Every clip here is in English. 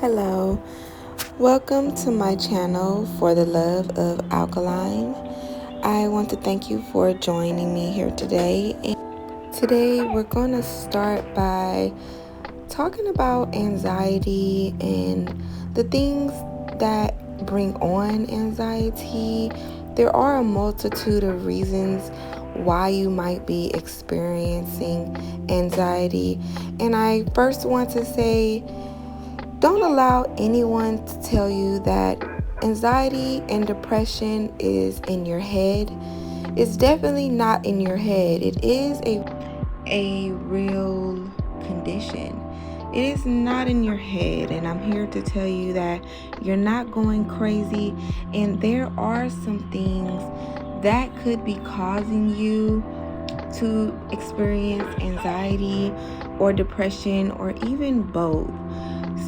Hello, welcome to my channel For the Love of Alkaline. I want to thank you for joining me here today. And today we're going to start by talking about anxiety and the things that bring on anxiety. There are a multitude of reasons why you might be experiencing anxiety, and I first want to say, don't allow anyone to tell you that anxiety and depression is in your head. It's definitely not in your head. It is a real condition. It is not in your head, and I'm here to tell you that you're not going crazy, and there are some things that could be causing you to experience anxiety or depression or even both.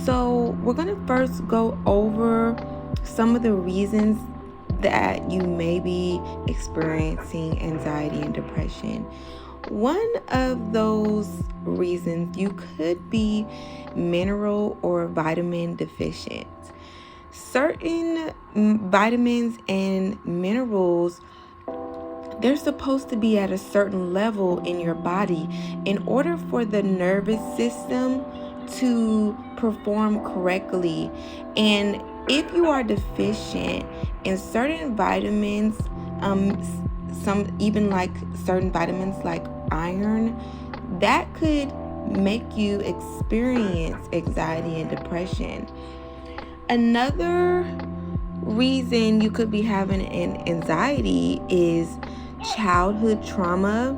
So we're going to first go over some of the reasons that you may be experiencing anxiety and depression. One of those reasons, you could be mineral or vitamin deficient. Certain vitamins and minerals, they're supposed to be at a certain level in your body in order for the nervous system to perform correctly. And if you are deficient in certain vitamins, some even like certain vitamins like iron, that could make you experience anxiety and depression. Another reason you could be having an anxiety is childhood trauma.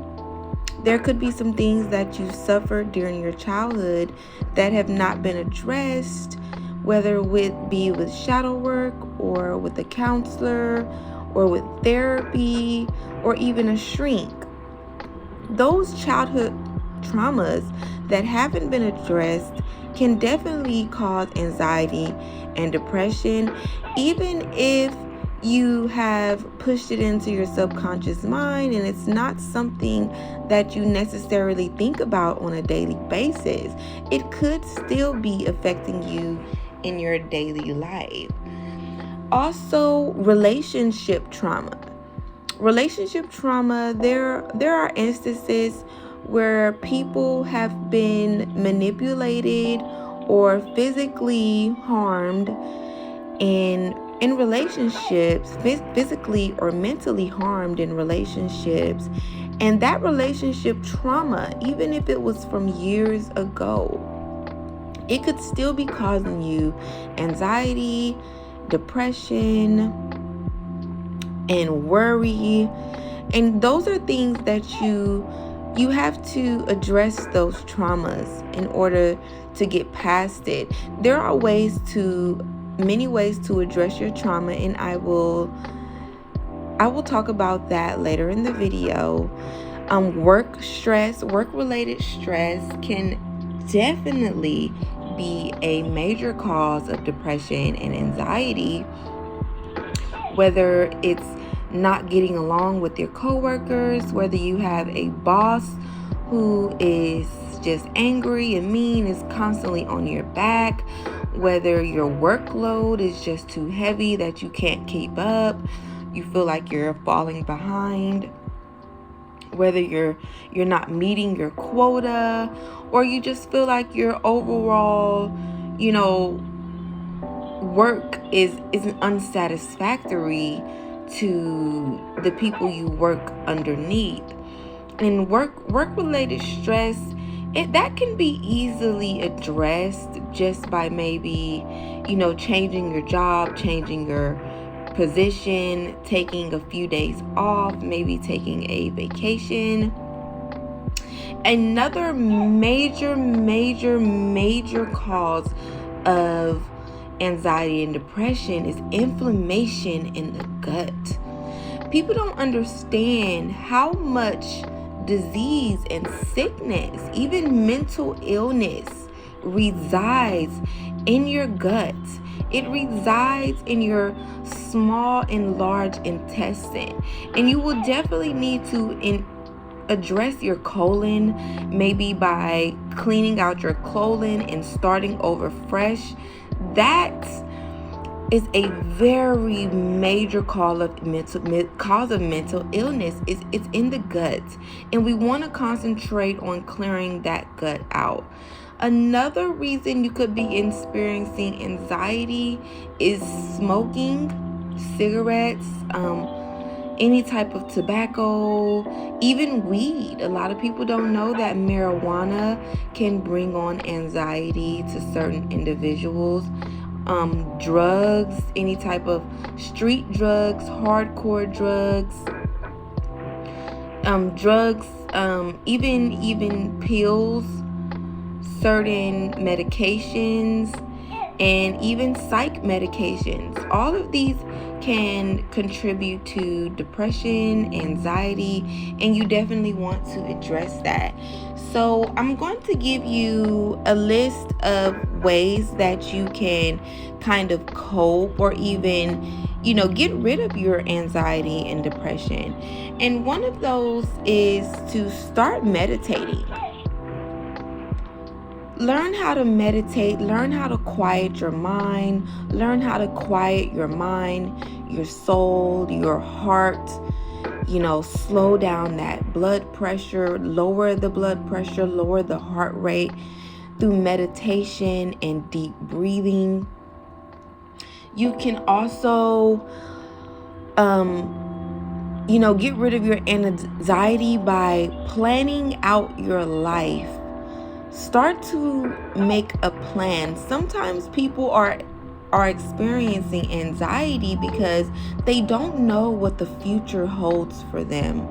There could be some things that you suffered during your childhood that have not been addressed, whether it be with shadow work or with a counselor or with therapy or even a shrink. Those childhood traumas that haven't been addressed can definitely cause anxiety and depression, even if you have pushed it into your subconscious mind and it's not something that you necessarily think about on a daily basis. It could still be affecting you in your daily life. Also, relationship trauma. Relationship trauma, there are instances where people have been manipulated or physically harmed in relationships, physically or mentally harmed in relationships. And that relationship trauma, even if it was from years ago, it could still be causing you anxiety, depression, and worry. And those are things that you have to address those traumas in order to get past it. There are many ways to address your trauma, and I will talk about that later in the video. Work-related stress can definitely be a major cause of depression and anxiety, whether it's not getting along with your coworkers, whether you have a boss who is just angry and mean, is constantly on your back, whether your workload is just too heavy that you can't keep up, you feel like you're falling behind, whether you're not meeting your quota, or you just feel like your overall, work isn't unsatisfactory to the people you work underneath. And work-related stress, that can be easily addressed just by maybe, changing your job, changing your position, taking a few days off, maybe taking a vacation. Another major cause of anxiety and depression is inflammation in the gut. People don't understand how much disease and sickness, even mental illness, resides in your gut. It resides in your small and large intestine, and you will definitely need to address your colon, maybe by cleaning out your colon and starting over fresh. That is a very major cause of mental illness. It's in the gut, and we want to concentrate on clearing that gut out. Another reason you could be experiencing anxiety is smoking, cigarettes, any type of tobacco, even weed. A lot of people don't know that marijuana can bring on anxiety to certain individuals. Drugs, any type of street drugs, hardcore drugs, even pills, certain medications, and even psych medications. All of these can contribute to depression, anxiety, and you definitely want to address that. So I'm going to give you a list of ways that you can kind of cope or even, get rid of your anxiety and depression. And one of those is to start meditating. Learn how to meditate, learn how to quiet your mind, learn how to quiet your mind, your soul, your heart. Slow down that blood pressure, lower the blood pressure, lower the heart rate through meditation and deep breathing. You can also, get rid of your anxiety by planning out your life. Start to make a plan. Sometimes people are experiencing anxiety because they don't know what the future holds for them.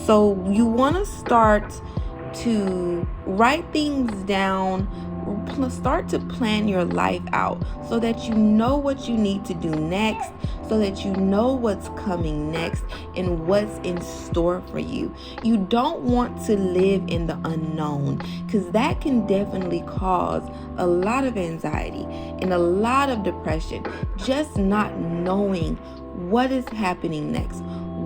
So you want to start to write things down, start to plan your life out so that you know what you need to do next, so that you know what's coming next and what's in store for you. You don't want to live in the unknown, because that can definitely cause a lot of anxiety and a lot of depression, just not knowing what is happening next,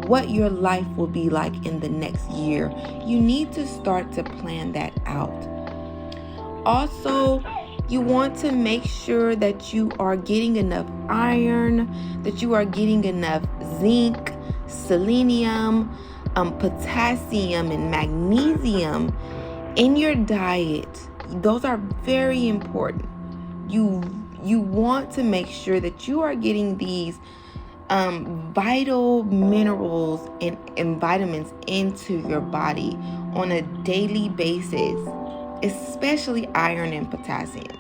what your life will be like in the next year. You need to start to plan that out. Also, you want to make sure that you are getting enough iron, that you are getting enough zinc, selenium, potassium, and magnesium in your diet. Those are very important. You want to make sure that you are getting these vital minerals and vitamins into your body on a daily basis, especially iron and potassium.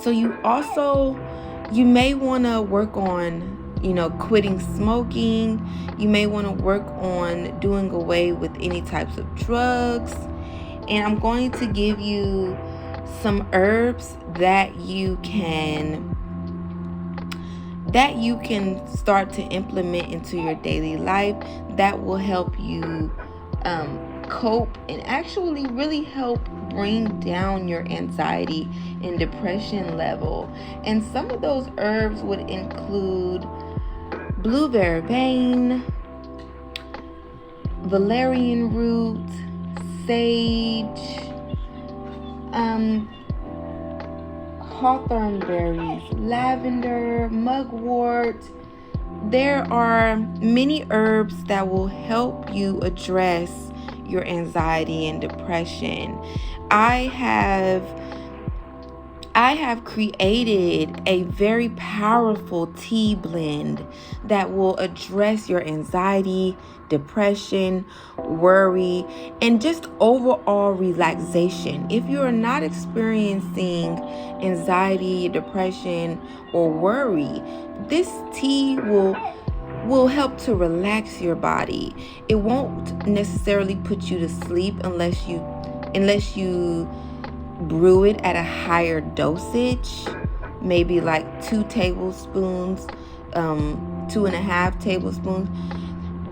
So you may want to work on, quitting smoking. You may want to work on doing away with any types of drugs. And I'm going to give you some herbs that you can start to implement into your daily life that will help you cope and actually really help bring down your anxiety and depression level. And some of those herbs would include blue vervain, valerian root, sage, hawthorn berries, lavender, mugwort. There are many herbs that will help you address your anxiety and depression. I have created a very powerful tea blend that will address your anxiety, depression, worry, and just overall relaxation. If you are not experiencing anxiety, depression, or worry, this tea will help to relax your body. It won't necessarily put you to sleep unless you brew it at a higher dosage, maybe like 2 tablespoons, 2.5 tablespoons.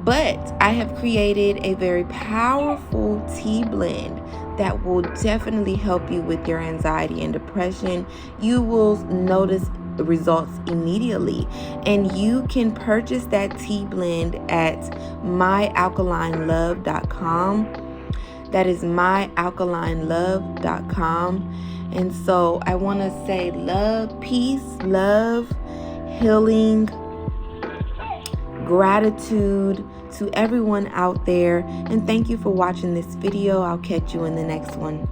But I have created a very powerful tea blend that will definitely help you with your anxiety and depression. You will notice results immediately. And you can purchase that tea blend at myalkalinelove.com. That is myalkalinelove.com. And so I want to say love, peace, love, healing, gratitude to everyone out there. And thank you for watching this video. I'll catch you in the next one.